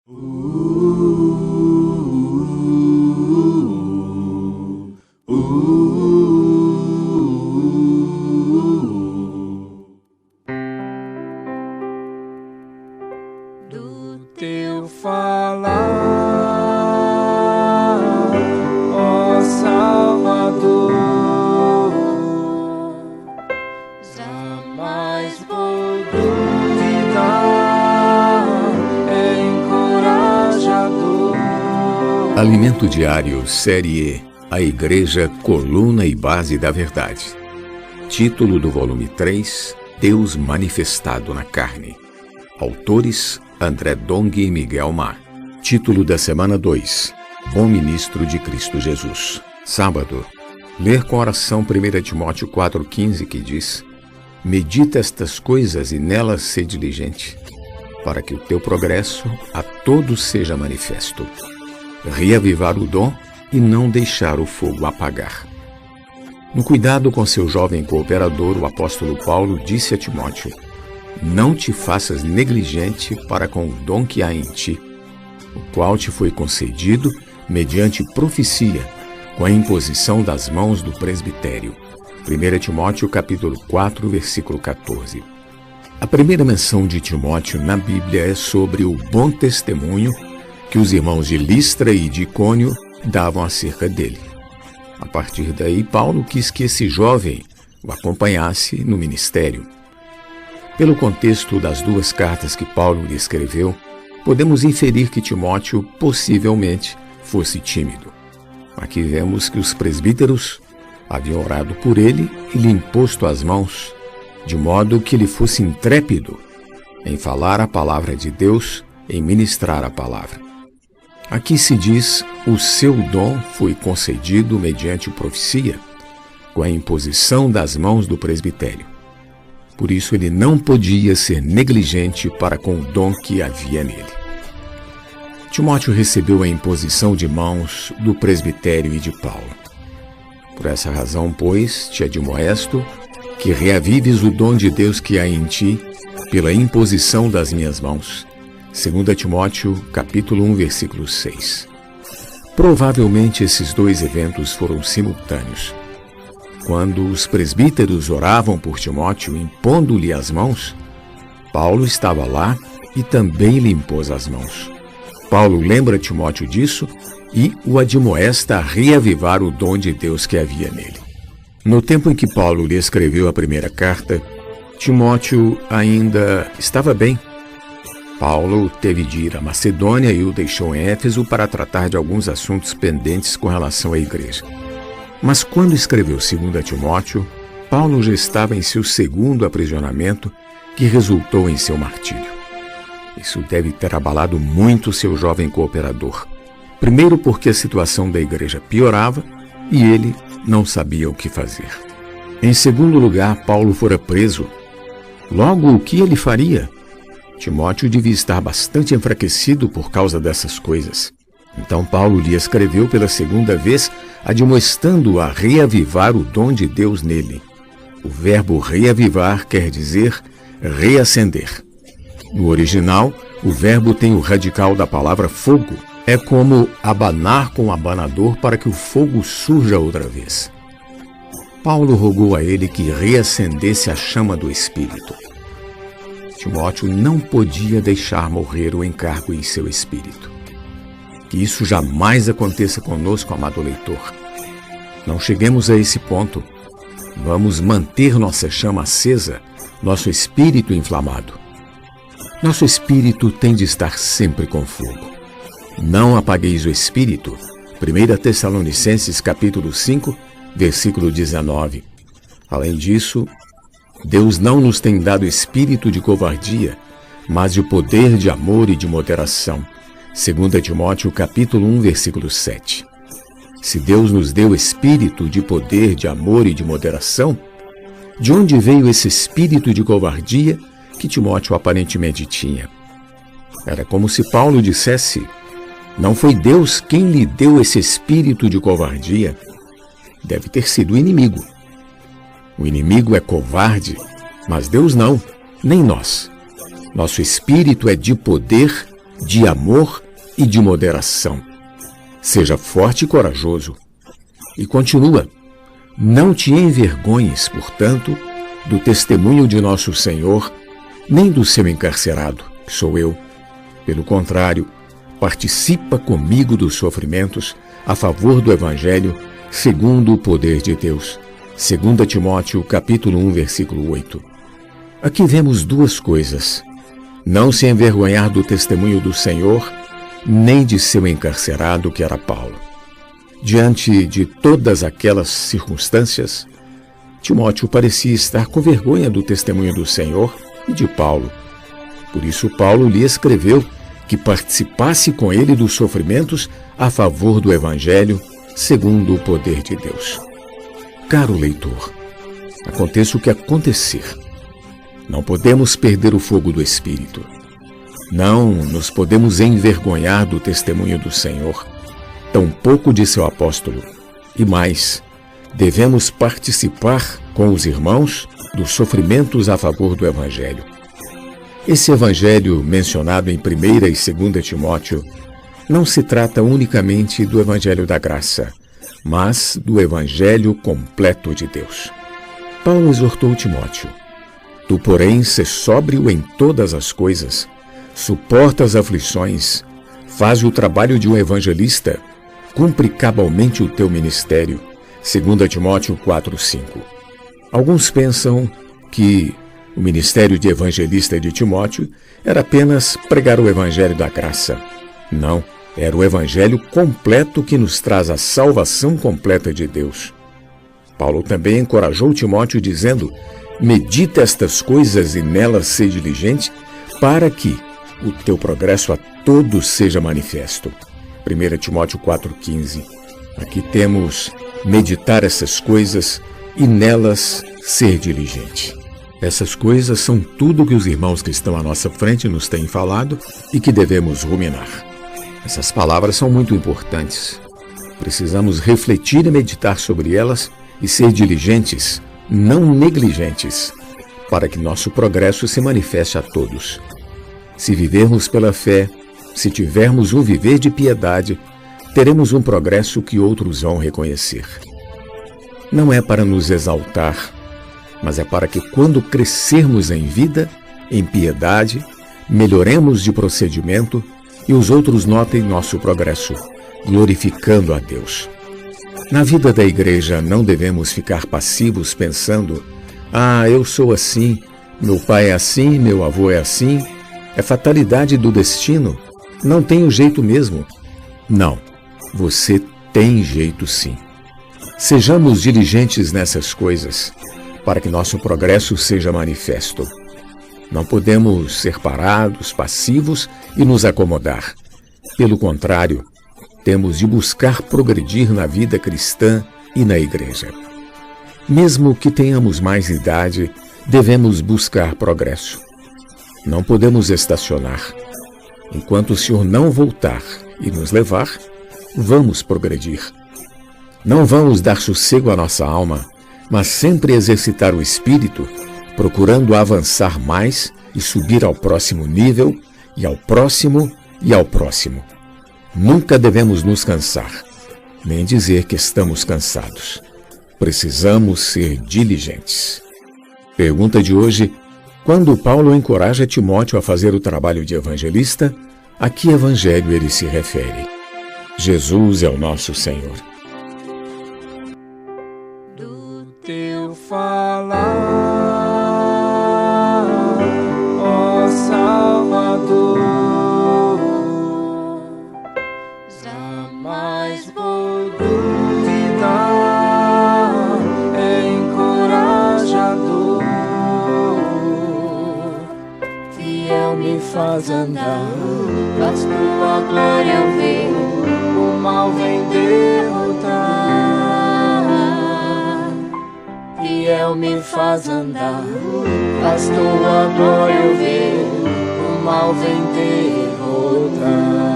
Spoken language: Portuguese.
Do teu falar, ó Salvador, jamais vou duvidar, é encorajador. Alimento Diário, Série E, A Igreja, Coluna e Base da Verdade. Título do volume 3, Deus Manifestado na Carne. Autores, André Dong e Miguel Mar. Título da semana 2, Bom Ministro de Cristo Jesus. Sábado, ler com oração 1 Timóteo 4,15, que diz: medita estas coisas e nelas sê diligente, para que o teu progresso a todos seja manifesto. Reavivar o dom e não deixar o fogo apagar. No cuidado com seu jovem cooperador, o apóstolo Paulo disse a Timóteo: não te faças negligente para com o dom que há em ti, o qual te foi concedido mediante profecia, com a imposição das mãos do presbitério. 1 Timóteo capítulo 4, versículo 14. A primeira menção de Timóteo na Bíblia é sobre o bom testemunho que os irmãos de Listra e de Icônio davam acerca dele. A partir daí, Paulo quis que esse jovem o acompanhasse no ministério. Pelo contexto das duas cartas que Paulo lhe escreveu, podemos inferir que Timóteo possivelmente fosse tímido. Aqui vemos que os presbíteros haviam orado por ele e lhe imposto as mãos, de modo que ele fosse intrépido em falar a palavra de Deus, em ministrar a palavra. Aqui se diz: o seu dom foi concedido mediante profecia, com a imposição das mãos do presbitério. Por isso ele não podia ser negligente para com o dom que havia nele. Timóteo recebeu a imposição de mãos do presbitério e de Paulo. Por essa razão, pois, te admoesto que reavives o dom de Deus que há em ti pela imposição das minhas mãos. 2 Timóteo, capítulo 1, versículo 6. Provavelmente esses dois eventos foram simultâneos. Quando os presbíteros oravam por Timóteo, impondo-lhe as mãos, Paulo estava lá e também lhe impôs as mãos. Paulo lembra Timóteo disso e o admoesta a reavivar o dom de Deus que havia nele. No tempo em que Paulo lhe escreveu a primeira carta, Timóteo ainda estava bem. Paulo teve de ir à Macedônia e o deixou em Éfeso para tratar de alguns assuntos pendentes com relação à igreja. Mas quando escreveu 2 Timóteo, Paulo já estava em seu segundo aprisionamento, que resultou em seu martírio. Isso deve ter abalado muito seu jovem cooperador. Primeiro porque a situação da igreja piorava e ele não sabia o que fazer. Em segundo lugar, Paulo fora preso. Logo, o que ele faria? Timóteo devia estar bastante enfraquecido por causa dessas coisas. Então Paulo lhe escreveu pela segunda vez, admoestando-o a reavivar o dom de Deus nele. O verbo reavivar quer dizer reacender. No original, o verbo tem o radical da palavra fogo. É como abanar com o abanador para que o fogo surja outra vez. Paulo rogou a ele que reacendesse a chama do Espírito. Timóteo não podia deixar morrer o encargo em seu espírito. Que isso jamais aconteça conosco, amado leitor. Não cheguemos a esse ponto. Vamos manter nossa chama acesa, nosso espírito inflamado. Nosso espírito tem de estar sempre com fogo. Não apagueis o espírito. 1 Tessalonicenses capítulo 5, versículo 19. Além disso, Deus não nos tem dado espírito de covardia, mas de poder, de amor e de moderação. 2 Timóteo capítulo 1, versículo 7. Se Deus nos deu espírito de poder, de amor e de moderação, de onde veio esse espírito de covardia que Timóteo aparentemente tinha? Era como se Paulo dissesse: não foi Deus quem lhe deu esse espírito de covardia. Deve ter sido o inimigo. O inimigo é covarde, mas Deus não, nem nós. Nosso espírito é de poder, de amor e de moderação. Seja forte e corajoso. E continua: não te envergonhes, portanto, do testemunho de nosso Senhor, nem do seu encarcerado, que sou eu. Pelo contrário, participa comigo dos sofrimentos a favor do Evangelho, segundo o poder de Deus. 2 Timóteo, capítulo 1, versículo 8. Aqui vemos duas coisas: não se envergonhar do testemunho do Senhor, nem de seu encarcerado, que era Paulo. Diante de todas aquelas circunstâncias, Timóteo parecia estar com vergonha do testemunho do Senhor e de Paulo. Por isso Paulo lhe escreveu que participasse com ele dos sofrimentos a favor do Evangelho, segundo o poder de Deus. Caro leitor, aconteça o que acontecer, não podemos perder o fogo do Espírito. Não nos podemos envergonhar do testemunho do Senhor, tampouco de seu apóstolo. E mais, devemos participar com os irmãos dos sofrimentos a favor do Evangelho. Esse Evangelho mencionado em 1 e 2 Timóteo não se trata unicamente do Evangelho da graça, mas do Evangelho completo de Deus. Paulo exortou Timóteo: tu, porém, sê sóbrio em todas as coisas, suporta as aflições, faz o trabalho de um evangelista, cumpre cabalmente o teu ministério. 2 Timóteo 4:5. Alguns pensam que o ministério de evangelista de Timóteo era apenas pregar o evangelho da graça. Não, era o evangelho completo que nos traz a salvação completa de Deus. Paulo também encorajou Timóteo dizendo: medita estas coisas e nelas sê diligente, para que o teu progresso a todos seja manifesto. 1 Timóteo 4:15. Aqui temos meditar essas coisas e nelas ser diligente. Essas coisas são tudo que os irmãos que estão à nossa frente nos têm falado e que devemos ruminar. Essas palavras são muito importantes. Precisamos refletir e meditar sobre elas e ser diligentes, não negligentes, para que nosso progresso se manifeste a todos. Se vivermos pela fé, se tivermos um viver de piedade, teremos um progresso que outros vão reconhecer. Não é para nos exaltar, mas é para que quando crescermos em vida, em piedade, melhoremos de procedimento e os outros notem nosso progresso, glorificando a Deus. Na vida da igreja não devemos ficar passivos pensando: eu sou assim, meu pai é assim, meu avô é assim, é fatalidade do destino, não tenho jeito mesmo. Não, você tem jeito sim. Sejamos diligentes nessas coisas, para que nosso progresso seja manifesto. Não podemos ser parados, passivos e nos acomodar. Pelo contrário, temos de buscar progredir na vida cristã e na igreja. Mesmo que tenhamos mais idade, devemos buscar progresso. Não podemos estacionar. Enquanto o Senhor não voltar e nos levar, vamos progredir. Não vamos dar sossego à nossa alma, mas sempre exercitar o espírito, procurando avançar mais e subir ao próximo nível, e ao próximo, e ao próximo. Nunca devemos nos cansar, nem dizer que estamos cansados. Precisamos ser diligentes. Pergunta de hoje: quando Paulo encoraja Timóteo a fazer o trabalho de evangelista, a que evangelho ele se refere? Jesus é o nosso Senhor. Teu falar, ó Salvador, jamais vou duvidar, é encorajador, fiel me faz andar, faz tua glória eu ver, o mal vem derrotar. Fiel me faz andar, faz tua glória eu ver, o mal vem derrotar.